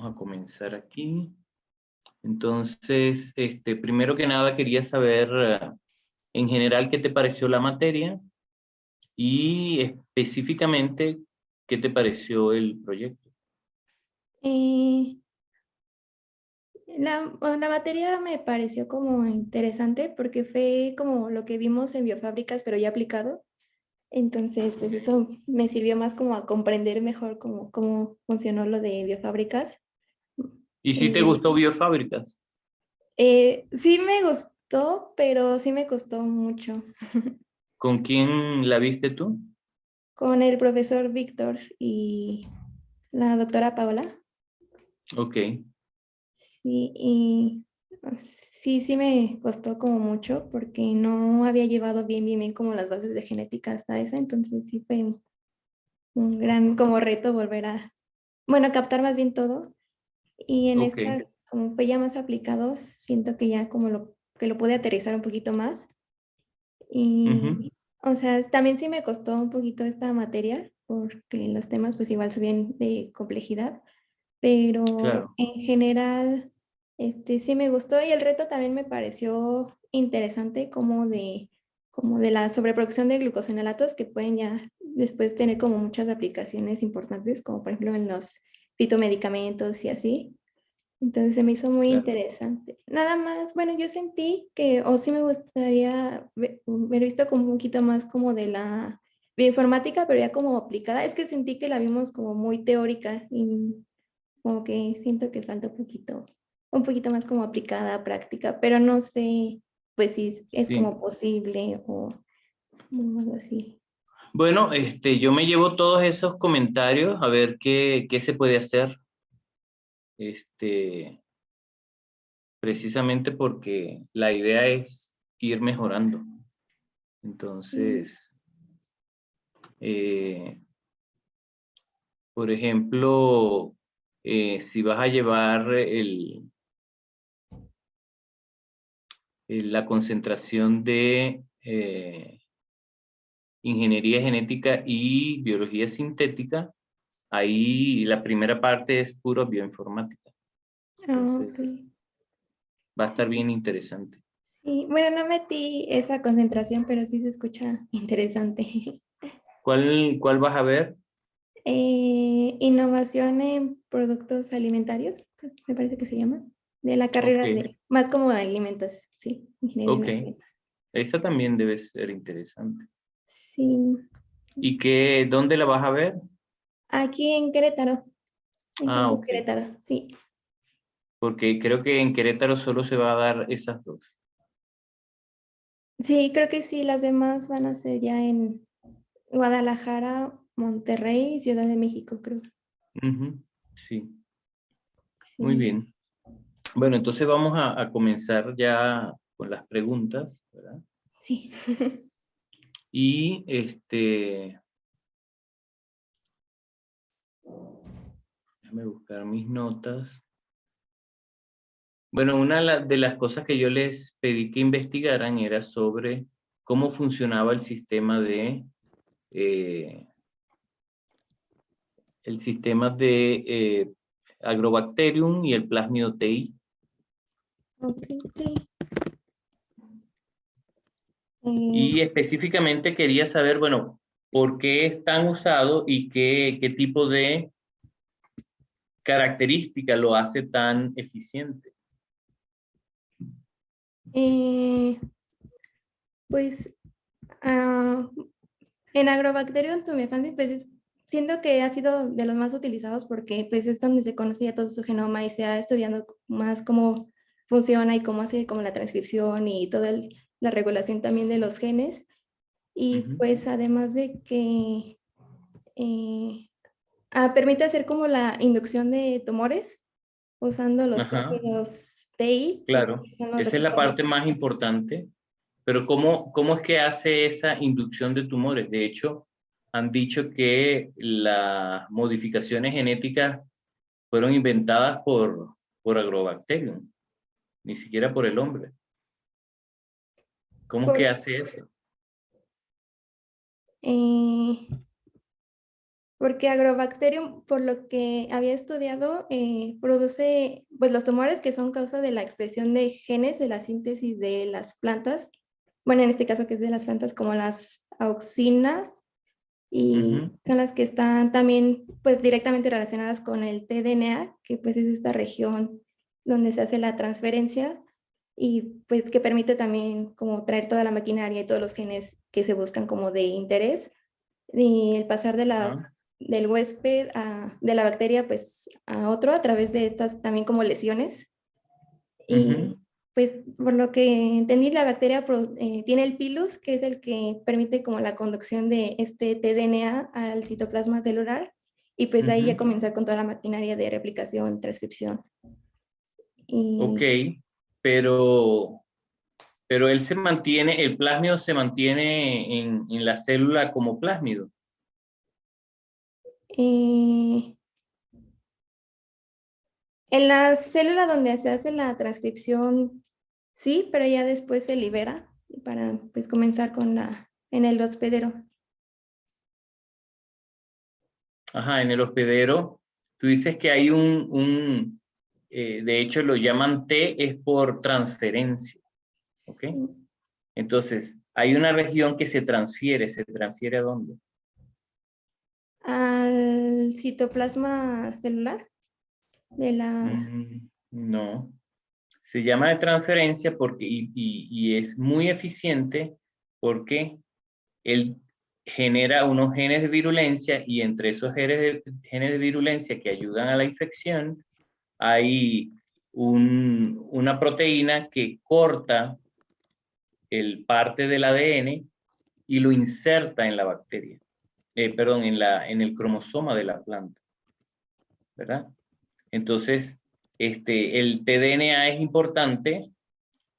a comenzar aquí. Entonces, primero que nada quería saber en general qué te pareció la materia y específicamente qué te pareció el proyecto. Eh, la materia me pareció como interesante porque fue como lo que vimos en biofábricas, pero ya aplicado. Entonces, pues eso me sirvió más como a comprender mejor cómo funcionó lo de biofábricas. ¿Y si te Y gustó Biofábricas? sí me gustó, pero sí me costó mucho. ¿Con quién la viste tú? Con el profesor Víctor y la doctora Paola. Ok, Sí, y sí me costó como mucho porque no había llevado bien como las bases de genética hasta esa, entonces sí fue un gran como reto volver a, bueno, captar más bien todo. Y en ok. esta, como fue ya más aplicado, siento que ya como que lo pude aterrizar un poquito más. Ujú, Y, o sea, también sí me costó un poquito esta materia porque los temas pues igual subían de complejidad, pero claro, en general sí me gustó y el reto también me pareció interesante como de la sobreproducción de glucosinolatos que pueden ya después tener como muchas aplicaciones importantes, como por ejemplo en los fitomedicamentos y así. Entonces se me hizo muy claro. interesante. Nada más, bueno, yo sentí que, o sí me gustaría haber visto como un poquito más como de la bioinformática, pero ya como aplicada. Es que sentí que la vimos como muy teórica y como que siento que falta un poquito más como aplicada, práctica, pero no sé, pues si es Sí. como posible o algo así. Bueno, yo me llevo todos esos comentarios a ver qué se puede hacer. Este, precisamente porque la idea es ir mejorando. Sí. Entonces, eh, por ejemplo, si vas a llevar la concentración de ingeniería genética y biología sintética, ahí la primera parte es pura bioinformática. Ah, Entonces, ok. va a estar Sí. bien interesante. Sí, bueno, no metí esa concentración, pero sí se escucha interesante. ¿Cuál vas a ver? Innovación en productos alimentarios, me parece que se llama, de la Ok, carrera de, más como alimentos, sí, ingeniería en ok. alimentos. Esa también debe ser interesante. Sí, ¿Y dónde la vas a ver? aquí en Querétaro, en Ah, Campus ok. Querétaro, sí. Porque creo que en Querétaro solo se va a dar esas dos. Sí, creo que sí, las demás van a ser ya en Guadalajara, Monterrey y Ciudad de México, creo. Ujú, sí, muy Sí, bien. Bueno, entonces vamos a comenzar ya con las preguntas, ¿verdad? sí. Y déjame buscar mis notas. Bueno, una de las cosas que yo les pedí que investigaran era sobre cómo funcionaba eh, el sistema de Agrobacterium y el Plasmid TI. Ok, sí. Y Eh, específicamente quería saber, bueno, por qué es tan usado y qué tipo de característica lo hace tan eficiente. eh, pues ah, en Agrobacterium tumefaciens, pues siento que ha sido de los más utilizados porque pues es donde se conoce ya todo su genoma y se ha estudiado más cómo funciona y cómo hace como la transcripción y toda la regulación también de los genes. Y Ujú. pues además de que eh, permite hacer como la inducción de tumores usando los Ajá, péptidos TI, que claro. son los Esa es la receptores. parte más importante. Pero ¿cómo es que hace esa inducción de tumores? De hecho, han dicho que las modificaciones genéticas fueron inventadas por Agrobacterium, ni siquiera por el hombre. ¿Cómo es que Por- hace eso? eh, Porque Agrobacterium, por lo que había estudiado, produce pues, los tumores que son causa de la expresión de genes de la síntesis de las plantas. Bueno, en este caso que es de las plantas como las auxinas y Ujú. son las que están también pues directamente relacionadas con el tDNA, que pues es esta región donde se hace la transferencia y pues que permite también como traer toda la maquinaria y todos los genes que se buscan como de interés y el pasar Ah, del huésped de la bacteria pues a otro a través de estas también como lesiones. ujú. Y pues por lo que entendí, la bacteria tiene el pilus, que es el que permite como la conducción de este tDNA al citoplasma celular. Y pues ahí ya Ujú. comenzar con toda la maquinaria de replicación, transcripción. Ok, Y pero, pero él se mantiene, el plásmido se mantiene en la célula como plásmido. eh, en la célula donde se hace la transcripción, sí, pero ya después se libera para pues comenzar con en el hospedero. Ajá, en el hospedero, tú dices que hay de hecho lo llaman T, es por transferencia, ¿ok? Sí. Entonces, hay una región que ¿se transfiere a dónde? Al citoplasma celular de la... No, se llama de transferencia porque, y es muy eficiente porque él genera unos genes de virulencia y entre esos genes de virulencia que ayudan a la infección, hay una proteína que corta el parte del ADN y lo inserta en la bacteria, perdón, en el cromosoma de la planta, ¿verdad? Entonces, el tDNA es importante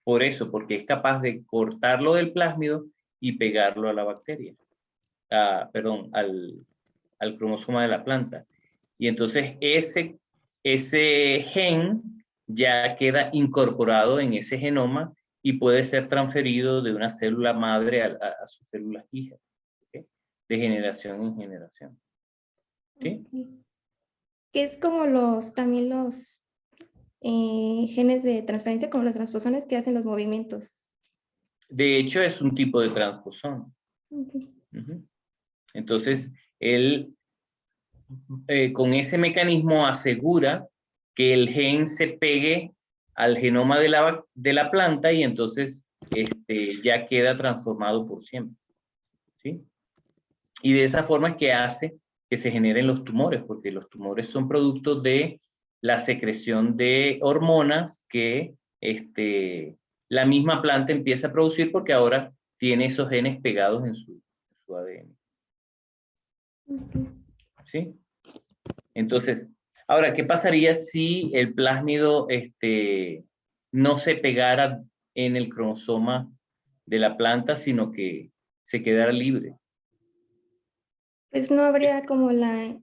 por eso, porque es capaz de cortarlo del plásmido y pegarlo a la bacteria, perdón, al cromosoma de la planta. Y entonces ese gen ya queda incorporado en ese genoma y puede ser transferido de una célula madre a sus células hijas, ¿okay? De generación en generación. ¿Sí? Ok. Que es como también los genes de transferencia, como los transposones que hacen los movimientos. De hecho, es un tipo de transposón. Ok. Ujú. Entonces, él con ese mecanismo asegura que el gen se pegue al genoma de la planta y entonces ya queda transformado por siempre. ¿Sí? Y de esa forma es que hace que se generen los tumores, porque los tumores son productos de la secreción de hormonas que la misma planta empieza a producir porque ahora tiene esos genes pegados en su ADN. Ok. ¿Sí? Entonces, ahora, ¿qué pasaría si el plásmido no se pegara en el cromosoma de la planta, sino que se quedara libre? Pues no habría como la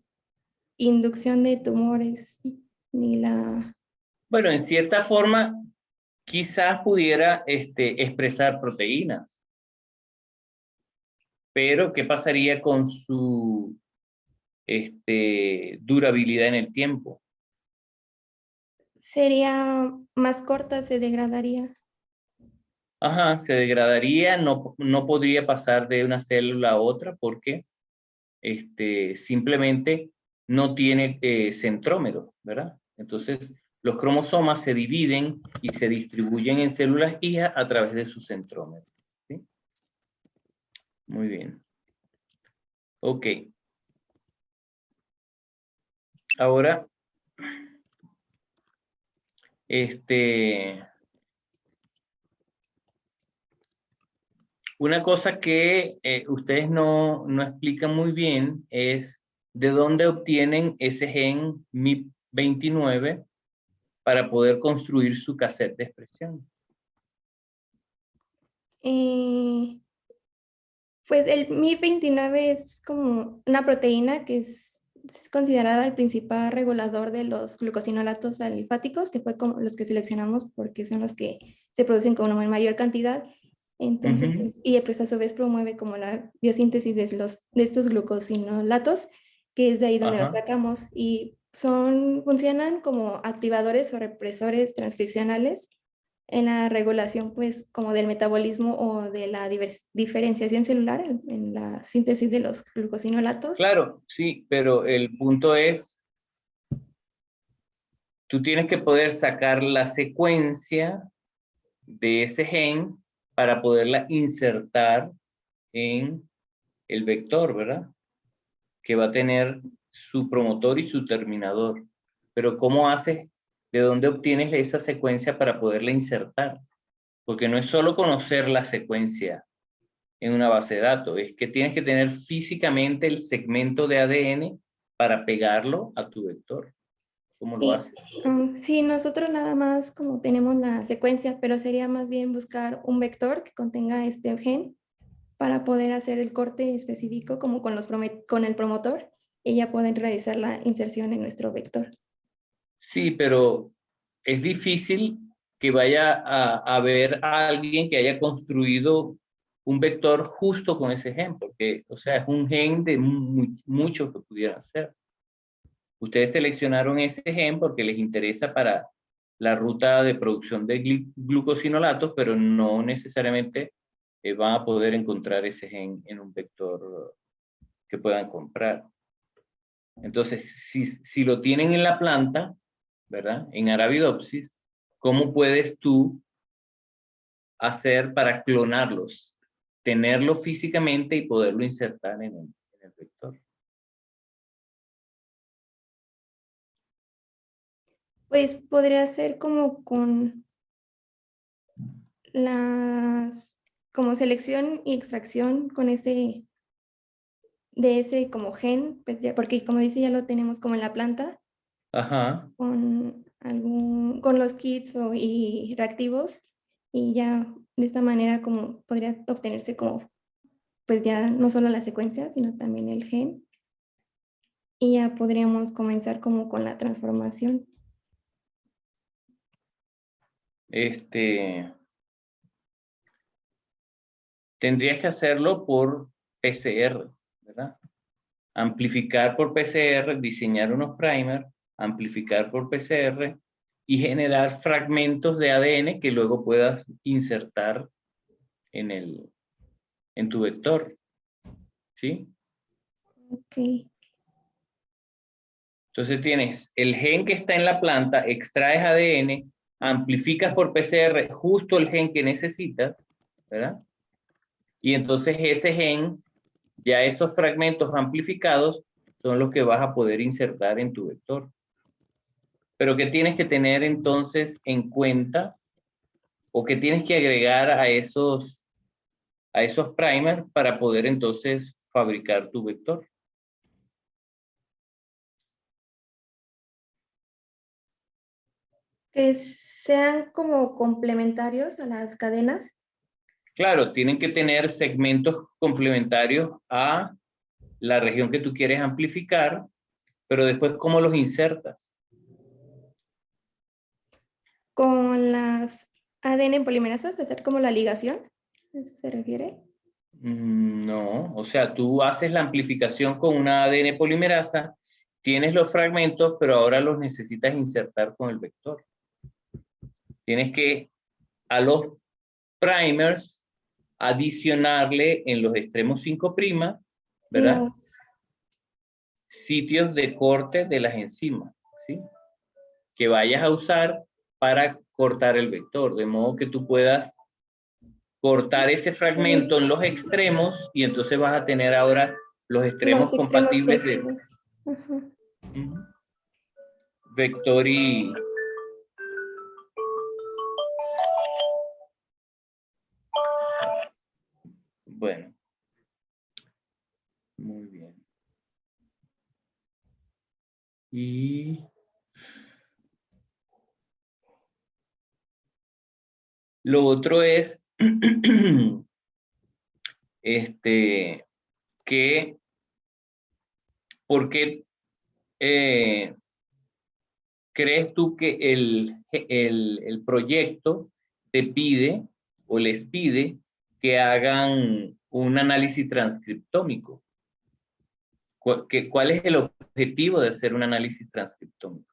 inducción de tumores ni la... Bueno, en cierta forma, quizás pudiera expresar proteínas, pero ¿qué pasaría con su durabilidad en el tiempo? Sería más corta, se degradaría. Ajá, se degradaría, no podría pasar de una célula a otra porque simplemente no tiene centrómero, ¿verdad? Entonces, los cromosomas se dividen y se distribuyen en células hijas a través de su centrómero. ¿Sí? Muy bien. Ok. Ahora, este, una cosa que ustedes no explican muy bien es de dónde obtienen ese gen MIP29 para poder construir su cassette de expresión. Eh, pues el Mi-29 es como una proteína que es considerada el principal regulador de los glucosinolatos alifáticos, que fue como los que seleccionamos porque son los que se producen como en mayor cantidad. Entonces, Ujú. pues, y pues a su vez promueve como la biosíntesis de estos glucosinolatos. que es de ahí donde lo Ajá. sacamos, y funcionan como activadores o represores transcripcionales en la regulación, pues, como del metabolismo o de la diferenciación celular en la síntesis de los glucosinolatos. Claro, sí, pero el punto es, tú tienes que poder sacar la secuencia de ese gen para poderla insertar en el vector, ¿verdad? Que va a tener su promotor y su terminador. Pero ¿cómo haces? ¿De dónde obtienes esa secuencia para poderla insertar? Porque no es solo conocer la secuencia en una base de datos, es que tienes que tener físicamente el segmento de ADN para pegarlo a tu vector. ¿Cómo lo Sí, haces? sí, nosotros nada más como tenemos la secuencia, pero sería más bien buscar un vector que contenga este gen para poder hacer el corte específico como con, con el promotor y ya poder realizar la inserción en nuestro vector. Sí, pero es difícil que vaya a haber a alguien que haya construido un vector justo con ese gen, porque, o sea, es un gen de muchos que pudieran ser. Ustedes seleccionaron ese gen porque les interesa para la ruta de producción de glucosinolatos, pero no necesariamente van a poder encontrar ese gen en un vector que puedan comprar. Entonces, si lo tienen en la planta, ¿verdad? En Arabidopsis, ¿cómo puedes tú hacer para clonarlos? Tenerlo físicamente y poderlo insertar en el vector. Pues podría ser como con las, como selección y extracción con ese, de ese como gen, pues porque como dice ya lo tenemos como en la planta, Ajá. con con los kits y reactivos, y ya de esta manera como podría obtenerse como pues ya no solo la secuencia, sino también el gen, y ya podríamos comenzar como con la transformación. Tendrías que hacerlo por PCR, ¿verdad? Amplificar por PCR, diseñar unos primers, amplificar por PCR y generar fragmentos de ADN que luego puedas insertar en tu vector, ¿sí? Ok. Entonces tienes el gen que está en la planta, extraes ADN, amplificas por PCR justo el gen que necesitas, ¿verdad? Y entonces ese gen, ya esos fragmentos amplificados, son los que vas a poder insertar en tu vector. Pero ¿qué tienes que tener entonces en cuenta o qué tienes que agregar a esos primers para poder entonces fabricar tu vector? Que sean como complementarios a las cadenas. Claro, tienen que tener segmentos complementarios a la región que tú quieres amplificar, pero después, ¿cómo los insertas? Con las ADN polimerasas, hacer como la ligación. ¿A eso se refiere? No, o sea, tú haces la amplificación con una ADN polimerasa, tienes los fragmentos, pero ahora los necesitas insertar con el vector. Tienes que a los primers adicionarle en los extremos 5', ¿verdad? Los, Sitios de corte de las enzimas, ¿sí? Que vayas a usar para cortar el vector, de modo que tú puedas cortar ese fragmento en los extremos y entonces vas a tener ahora los los extremos extremos compatibles de cohesivos. Ajá. vector y... Bueno, muy bien. Y lo otro es que, ¿por qué crees tú que el proyecto te pide o les pide que hagan un análisis transcriptómico? ¿Cuál es el objetivo de hacer un análisis transcriptómico?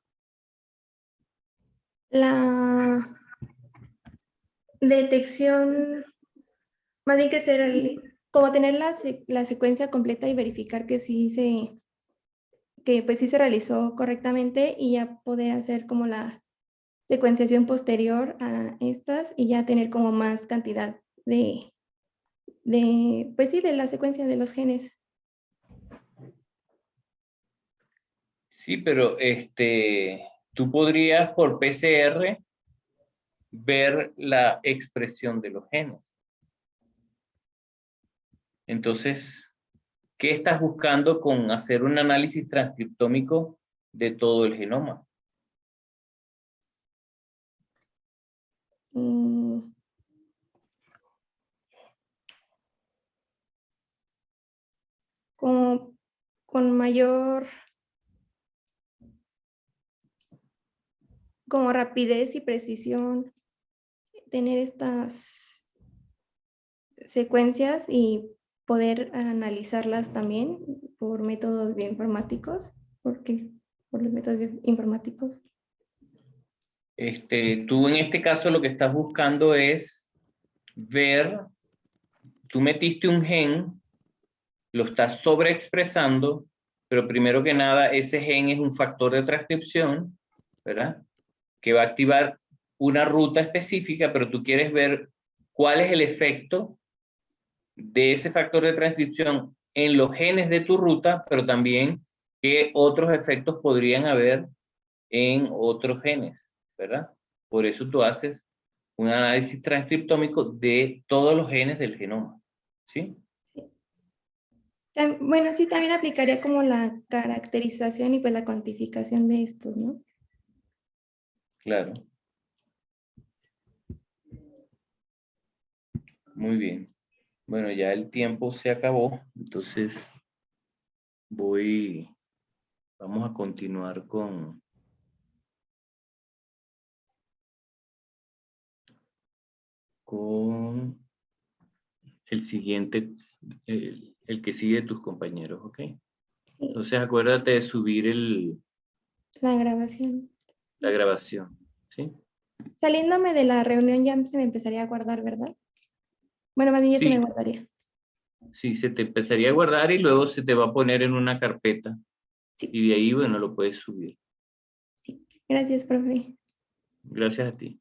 La detección, más bien que ser como tener la secuencia completa y verificar que que pues sí se realizó correctamente y ya poder hacer como la secuenciación posterior a estas y ya tener como más cantidad pues sí, de la secuencia de los genes. Sí, pero tú podrías por PCR ver la expresión de los genes. Entonces, ¿qué estás buscando con hacer un análisis transcriptómico de todo el genoma? Mm, como con mayor como rapidez y precisión, tener estas secuencias y poder analizarlas también por métodos bioinformáticos, por los métodos bioinformáticos. Tú en este caso lo que estás buscando es ver, tú metiste un gen, lo estás sobreexpresando, pero primero que nada ese gen es un factor de transcripción, ¿verdad? Que va a activar una ruta específica, pero tú quieres ver cuál es el efecto de ese factor de transcripción en los genes de tu ruta, pero también qué otros efectos podrían haber en otros genes, ¿verdad? Por eso tú haces un análisis transcriptómico de todos los genes del genoma, ¿sí? Sí. Bueno, sí, también aplicaría como la caracterización y pues la cuantificación de estos, ¿no? Claro. Muy bien. Bueno, ya el tiempo se acabó, entonces vamos a continuar con el siguiente, el que sigue tus compañeros, ¿ok? Sí, Entonces acuérdate de subir la grabación. la grabación, ¿sí? Saliéndome de la reunión ya se me empezaría a guardar, ¿verdad? Bueno, más bien ya se me Sí, guardaría. sí, se te empezaría a guardar y luego se te va a poner en una carpeta Sí, y de ahí, bueno, lo puedes subir. sí. Gracias, profe. Gracias a ti.